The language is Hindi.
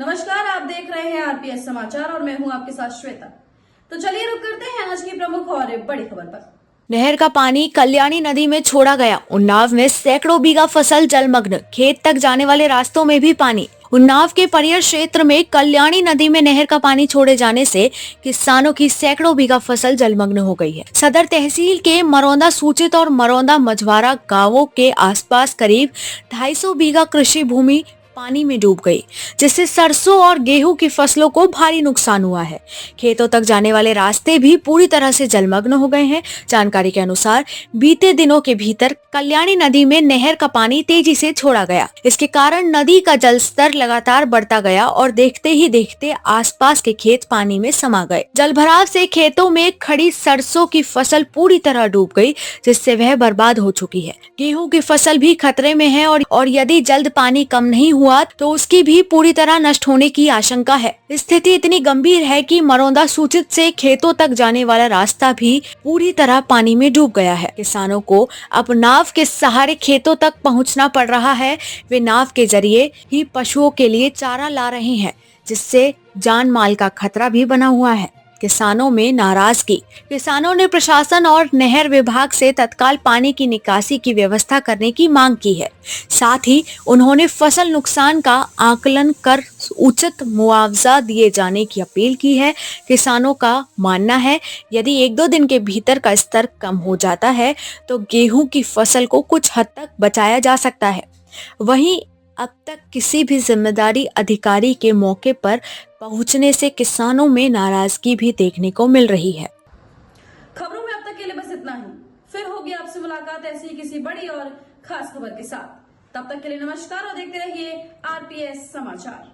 नमस्कार, आप देख रहे हैं आरपीएस समाचार और मैं हूं आपके साथ श्वेता। तो चलिए रुक करते हैं आज की प्रमुख और बड़ी खबर पर। नहर का पानी कल्याणी नदी में छोड़ा गया। उन्नाव में सैकड़ों बीघा फसल जलमग्न, खेत तक जाने वाले रास्तों में भी पानी। उन्नाव के परियर क्षेत्र में कल्याणी नदी में नहर का पानी छोड़े जाने से किसानों की सैकड़ों बीघा फसल जलमग्न हो गई है। सदर तहसील के मरौंदा सूचित और मरौंदा मझवारा गांवों के आसपास करीब 250 बीघा कृषि भूमि पानी में डूब गई, जिससे सरसों और गेहूं की फसलों को भारी नुकसान हुआ है। खेतों तक जाने वाले रास्ते भी पूरी तरह से जलमग्न हो गए हैं। जानकारी के अनुसार बीते दिनों के भीतर कल्याणी नदी में नहर का पानी तेजी से छोड़ा गया। इसके कारण नदी का जलस्तर लगातार बढ़ता गया और देखते ही देखते आसपास के खेत पानी में समा गए। जलभराव से खेतों में खड़ी सरसों की फसल पूरी तरह डूब गई, जिससे वह बर्बाद हो चुकी है। गेहूं की फसल भी खतरे में है और यदि जल्द पानी कम नहीं हुआ तो उसकी भी पूरी तरह नष्ट होने की आशंका है। स्थिति इतनी गंभीर है कि मरौंदा सूचित से खेतों तक जाने वाला रास्ता भी पूरी तरह पानी में डूब गया है। किसानों को अब नाव के सहारे खेतों तक पहुंचना पड़ रहा है। वे नाव के जरिए ही पशुओं के लिए चारा ला रहे हैं, जिससे जान माल का खतरा भी बना हुआ है। किसानों में नाराजगी। किसानों ने प्रशासन और नहर विभाग से तत्काल पानी की निकासी की व्यवस्था करने की मांग की है। साथ ही उन्होंने फसल नुकसान का आकलन कर उचित मुआवजा दिए जाने की अपील की है। किसानों का मानना है यदि 1-2 दिन के भीतर का स्तर कम हो जाता है तो गेहूं की फसल को कुछ हद तक बचाया जा सकता है। वहीं अब तक किसी भी जिम्मेदारी अधिकारी के मौके पर पहुंचने से किसानों में नाराजगी भी देखने को मिल रही है। खबरों में अब तक के लिए बस इतना ही। फिर होगी आपसे मुलाकात ऐसी किसी बड़ी और खास खबर के साथ। तब तक के लिए नमस्कार और देखते रहिए आरपीएस समाचार।